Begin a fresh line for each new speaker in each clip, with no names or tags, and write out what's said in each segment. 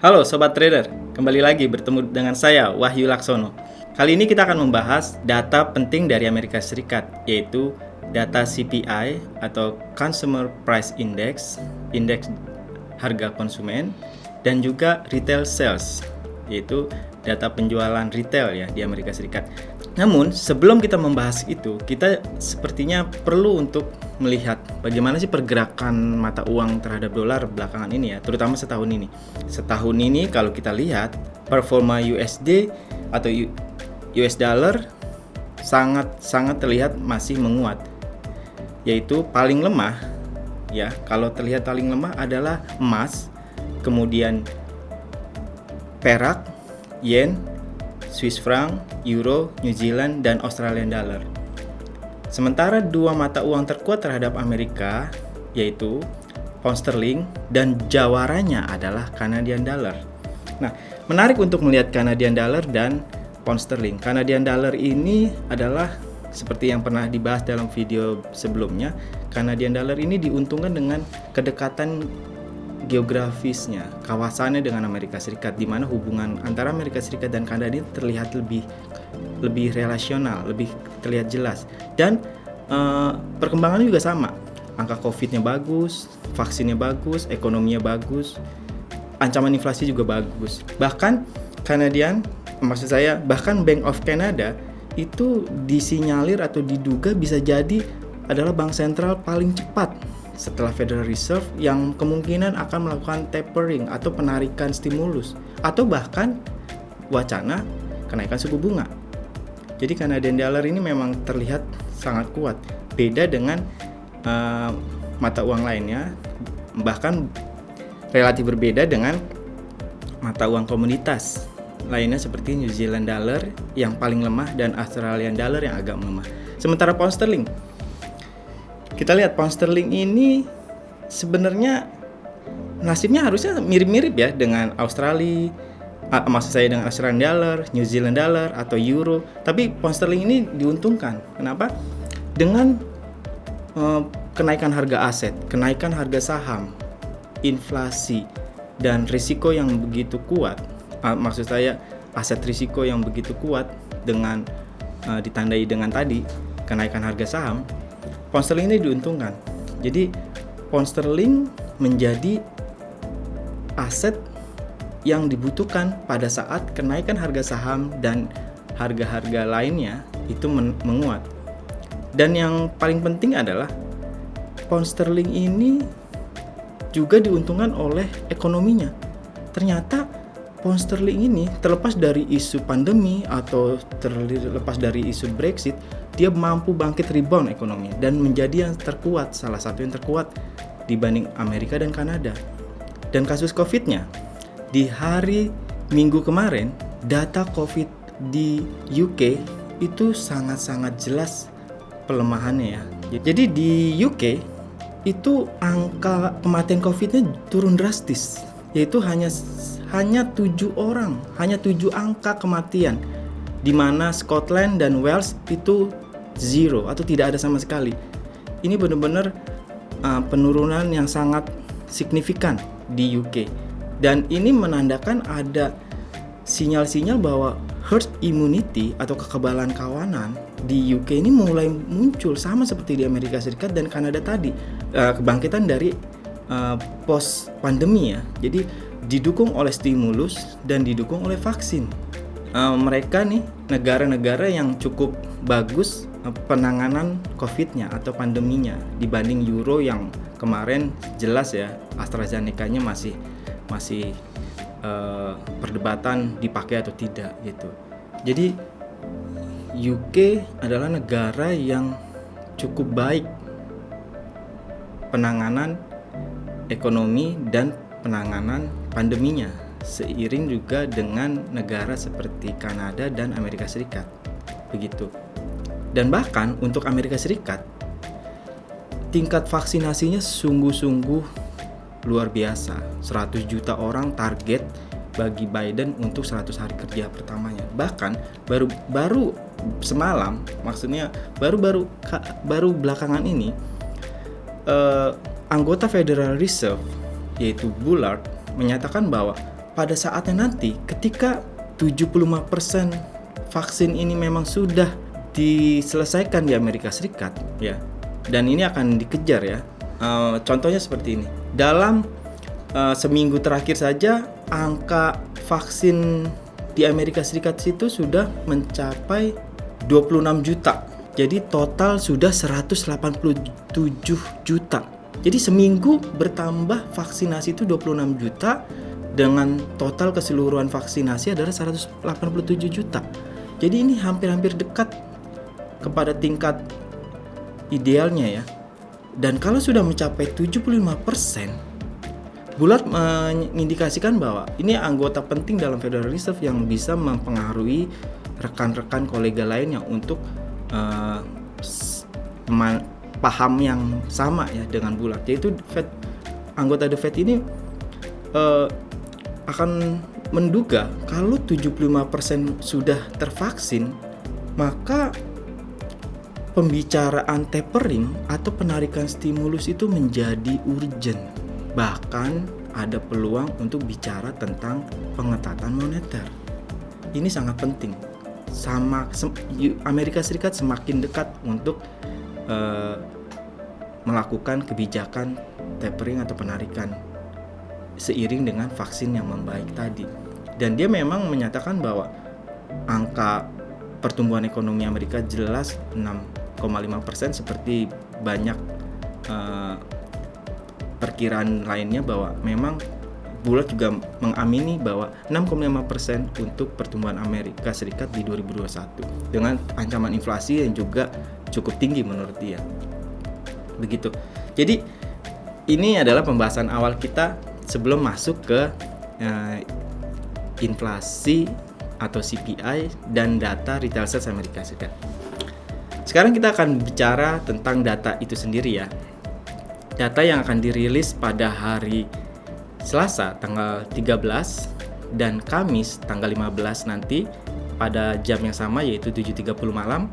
Halo Sobat Trader, kembali lagi bertemu dengan saya Wahyu Laksono. Kali ini kita akan membahas data penting dari Amerika Serikat, yaitu data CPI atau Consumer Price Index, indeks harga konsumen, dan juga retail sales, yaitu data penjualan retail ya di Amerika Serikat. Namun sebelum kita membahas itu, kita sepertinya perlu untuk melihat bagaimana sih pergerakan mata uang terhadap dolar belakangan ini ya, terutama setahun ini. Setahun ini kalau kita lihat performa USD atau US dollar sangat terlihat masih menguat. Yaitu paling lemah ya, kalau terlihat paling lemah adalah emas, kemudian perak, yen, Swiss franc, euro, New Zealand, dan Australian dollar. Sementara dua mata uang terkuat terhadap Amerika yaitu pound sterling dan jawarannya adalah Canadian dollar. Nah, menarik untuk melihat Canadian dollar dan pound sterling. Canadian dollar ini adalah seperti yang pernah dibahas dalam video sebelumnya, Canadian dollar ini diuntungkan dengan kedekatan geografisnya, kawasannya dengan Amerika Serikat, di mana hubungan antara Amerika Serikat dan Kanada ini terlihat lebih relasional, lebih terlihat jelas. Dan perkembangannya juga sama. Angka COVID-nya bagus, vaksinnya bagus, ekonominya bagus, ancaman inflasi juga bagus. Bahkan bahkan Bank of Canada itu disinyalir atau diduga bisa jadi adalah bank sentral paling cepat setelah Federal Reserve yang kemungkinan akan melakukan tapering atau penarikan stimulus atau bahkan wacana kenaikan suku bunga. Jadi Canadian dollar ini memang terlihat sangat kuat, beda dengan mata uang lainnya, bahkan relatif berbeda dengan mata uang komoditas lainnya seperti New Zealand dollar yang paling lemah dan Australian dollar yang agak melemah. Sementara pound sterling, kita lihat pound sterling ini sebenarnya nasibnya harusnya mirip-mirip ya dengan Australia, maksud saya dengan Australian dollar, New Zealand dollar atau euro. Tapi pound sterling ini diuntungkan. Kenapa? Dengan kenaikan harga aset, kenaikan harga saham, inflasi dan risiko yang begitu kuat. Maksud saya aset risiko yang begitu kuat dengan ditandai dengan tadi kenaikan harga saham. Pound sterling ini diuntungkan. Jadi pound sterling menjadi aset yang dibutuhkan pada saat kenaikan harga saham dan harga-harga lainnya itu menguat. Dan yang paling penting adalah pound sterling ini juga diuntungkan oleh ekonominya. Ternyata pound sterling ini terlepas dari isu pandemi atau terlepas dari isu Brexit, dia mampu bangkit rebound ekonomi dan menjadi yang terkuat, salah satu yang terkuat dibanding Amerika dan Kanada. Dan kasus COVID-nya, di hari Minggu kemarin, data COVID di UK itu sangat-sangat jelas pelemahannya ya. Jadi di UK itu angka kematian COVID-nya turun drastis, yaitu hanya 7 orang, hanya 7 angka kematian, di mana Scotland dan Wales itu zero atau tidak ada sama sekali. Ini benar-benar penurunan yang sangat signifikan di UK, dan ini menandakan ada sinyal-sinyal bahwa herd immunity atau kekebalan kawanan di UK ini mulai muncul sama seperti di Amerika Serikat dan Kanada tadi, kebangkitan dari post pandemi ya. Jadi didukung oleh stimulus dan didukung oleh vaksin. Mereka nih negara-negara yang cukup bagus penanganan COVID-nya atau pandeminya dibanding Euro yang kemarin jelas ya AstraZeneca-nya masih perdebatan dipakai atau tidak gitu. Jadi UK adalah negara yang cukup baik penanganan ekonomi dan penanganan pandeminya, seiring juga dengan negara seperti Kanada dan Amerika Serikat. Begitu. Dan bahkan untuk Amerika Serikat, tingkat vaksinasinya sungguh-sungguh luar biasa. 100 juta orang target bagi Biden untuk 100 hari kerja pertamanya. Bahkan baru semalam, maksudnya baru belakangan ini, anggota Federal Reserve yaitu Bullard menyatakan bahwa pada saatnya nanti ketika 75% vaksin ini memang sudah diselesaikan di Amerika Serikat ya, dan ini akan dikejar ya. Contohnya seperti ini. Dalam seminggu terakhir saja angka vaksin di Amerika Serikat itu sudah mencapai 26 juta. Jadi total sudah 187 juta. Jadi seminggu bertambah vaksinasi itu 26 juta dengan total keseluruhan vaksinasi adalah 187 juta. Jadi ini hampir-hampir dekat kepada tingkat idealnya ya. Dan kalau sudah mencapai 75%, Bullard mengindikasikan bahwa ini anggota penting dalam Federal Reserve yang bisa mempengaruhi rekan-rekan kolega lainnya untuk paham yang sama ya dengan Bullard, yaitu anggota The Fed ini akan menduga kalau 75% sudah tervaksin, maka pembicaraan tapering atau penarikan stimulus itu menjadi urgent. Bahkan ada peluang untuk bicara tentang pengetatan moneter. Ini sangat penting. Amerika Serikat semakin dekat untuk melakukan kebijakan tapering atau penarikan seiring dengan vaksin yang membaik tadi. Dan dia memang menyatakan bahwa angka pertumbuhan ekonomi Amerika jelas 6,5% seperti banyak perkiraan lainnya, bahwa memang Bullard juga mengamini bahwa 6,5% untuk pertumbuhan Amerika Serikat di 2021 dengan ancaman inflasi yang juga cukup tinggi menurut dia. Begitu. Jadi ini adalah pembahasan awal kita sebelum masuk ke inflasi atau CPI dan data retail sales Amerika Serikat. Sekarang kita akan bicara tentang data itu sendiri ya. Data yang akan dirilis pada hari Selasa tanggal 13 dan Kamis tanggal 15 nanti pada jam yang sama, yaitu 7.30 malam.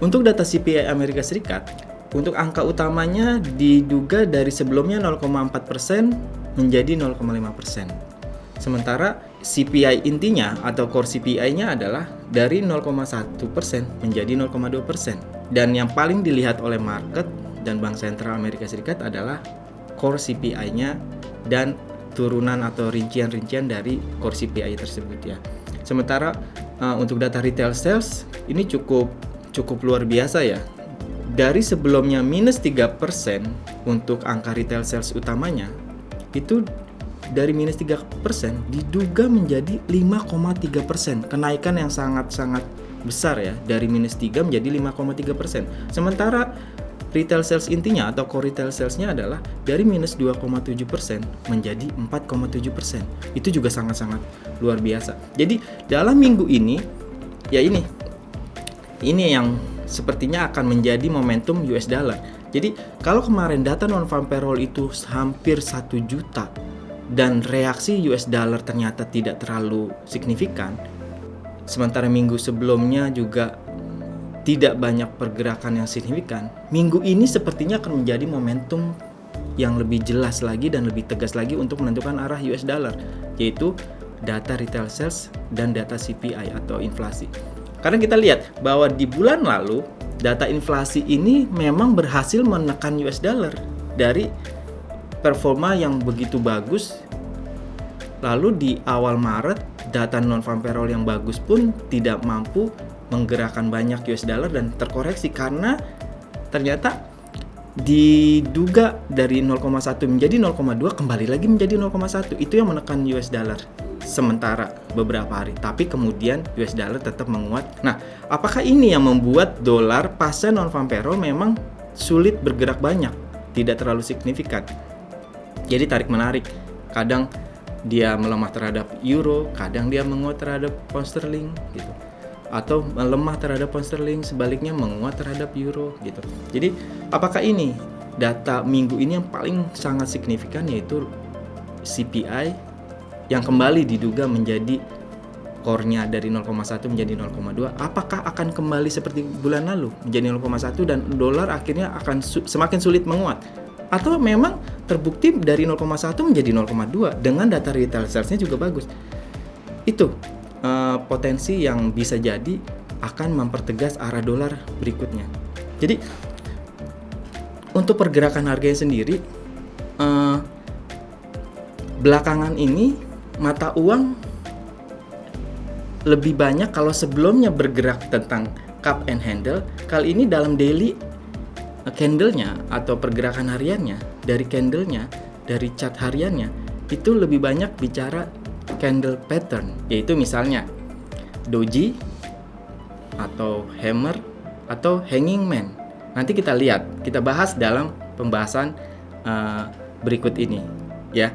Untuk data CPI Amerika Serikat, untuk angka utamanya diduga dari sebelumnya 0,4% menjadi 0,5%. Sementara CPI intinya atau core CPI-nya adalah dari 0,1% menjadi 0,2%. Dan yang paling dilihat oleh market dan Bank Sentral Amerika Serikat adalah core CPI-nya dan turunan atau rincian-rincian dari core CPI tersebut ya. Sementara untuk data retail sales ini cukup luar biasa ya. Dari sebelumnya minus 3% untuk angka retail sales utamanya, itu dari minus 3% diduga menjadi 5,3%. Kenaikan yang sangat-sangat besar ya, dari minus 3 menjadi 5,3%. Sementara retail sales intinya atau core retail salesnya adalah dari minus 2,7% menjadi 4,7%. Itu juga sangat-sangat luar biasa. Jadi dalam minggu ini, ya ini yang sepertinya akan menjadi momentum US dollar. Jadi kalau kemarin data non-farm payroll itu hampir 1 juta dan reaksi US dollar ternyata tidak terlalu signifikan, sementara minggu sebelumnya juga tidak banyak pergerakan yang signifikan, minggu ini sepertinya akan menjadi momentum yang lebih jelas lagi dan lebih tegas lagi untuk menentukan arah US dollar, yaitu data retail sales dan data CPI atau inflasi. Karena kita lihat bahwa di bulan lalu data inflasi ini memang berhasil menekan US dollar dari performa yang begitu bagus. Lalu di awal Maret data non-farm payroll yang bagus pun tidak mampu menggerakkan banyak US dollar dan terkoreksi karena ternyata diduga dari 0,1 menjadi 0,2 kembali lagi menjadi 0,1. Itu yang menekan US dollar sementara beberapa hari, tapi kemudian US dollar tetap menguat. Nah, apakah ini yang membuat dolar pasca non-farm payroll memang sulit bergerak banyak, tidak terlalu signifikan? Jadi tarik menarik, kadang dia melemah terhadap euro, kadang dia menguat terhadap pound sterling gitu. Atau melemah terhadap pound sterling, sebaliknya menguat terhadap euro gitu. Jadi apakah ini data minggu ini yang paling sangat signifikan, yaitu CPI yang kembali diduga menjadi core-nya dari 0,1 menjadi 0,2. Apakah akan kembali seperti bulan lalu menjadi 0,1 dan dolar akhirnya akan semakin sulit menguat? Atau memang terbukti dari 0,1 menjadi 0,2 dengan data retail sales-nya juga bagus. Itu potensi yang bisa jadi akan mempertegas arah dolar berikutnya. Jadi untuk pergerakan harganya sendiri, belakangan ini mata uang lebih banyak, kalau sebelumnya bergerak tentang cup and handle, kali ini dalam daily candle-nya atau pergerakan hariannya, dari candle-nya, dari chart hariannya, itu lebih banyak bicara candle pattern, yaitu misalnya doji atau hammer atau hanging man. Nanti kita lihat, kita bahas dalam pembahasan berikut ini ya.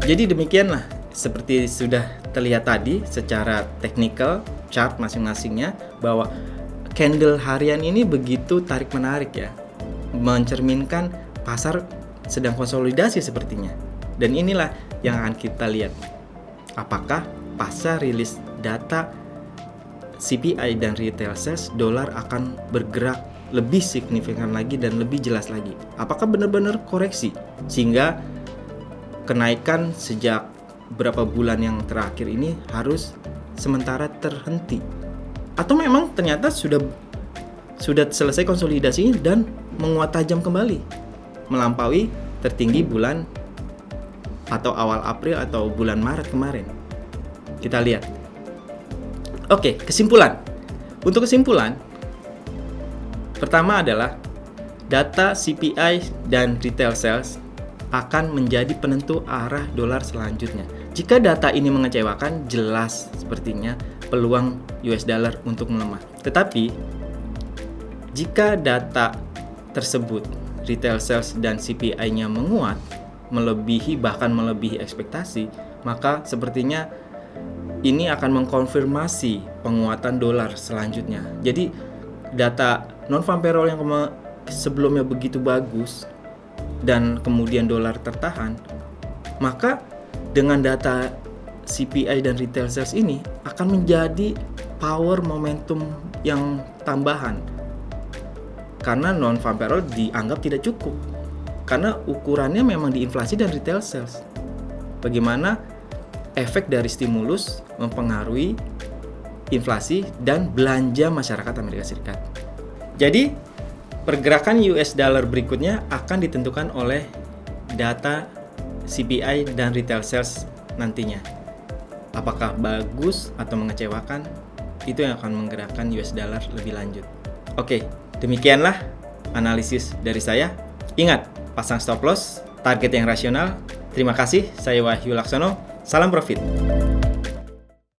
Jadi demikianlah, seperti sudah terlihat tadi secara teknikal chart masing-masingnya, bahwa candle harian ini begitu tarik menarik ya, mencerminkan pasar sedang konsolidasi sepertinya. Dan inilah yang akan kita lihat, apakah pasca rilis data CPI dan retail sales dolar akan bergerak lebih signifikan lagi dan lebih jelas lagi. Apakah benar-benar koreksi sehingga kenaikan sejak beberapa bulan yang terakhir ini harus sementara terhenti, atau memang ternyata sudah selesai konsolidasi dan menguat tajam kembali melampaui tertinggi bulan atau awal April atau bulan Maret kemarin. Kita lihat. Oke, kesimpulan. Untuk kesimpulan, pertama adalah data CPI dan retail sales akan menjadi penentu arah dolar selanjutnya. Jika data ini mengecewakan, jelas sepertinya peluang US dollar untuk melemah. Tetapi jika data tersebut, retail sales dan CPI-nya menguat, bahkan melebihi ekspektasi, maka sepertinya ini akan mengkonfirmasi penguatan dolar selanjutnya. Jadi data non-farm payroll yang sebelumnya begitu bagus dan kemudian dolar tertahan, maka dengan data CPI dan retail sales ini akan menjadi power momentum yang tambahan. Karena non-farm payroll dianggap tidak cukup. Karena ukurannya memang di inflasi dan retail sales. Bagaimana efek dari stimulus mempengaruhi inflasi dan belanja masyarakat Amerika Serikat. Jadi, pergerakan US dollar berikutnya akan ditentukan oleh data CPI dan retail sales nantinya. Apakah bagus atau mengecewakan? Itu yang akan menggerakkan US dollar lebih lanjut. Oke, demikianlah analisis dari saya. Ingat, pasang stop loss, target yang rasional. Terima kasih, saya Wahyu Laksono. Salam profit.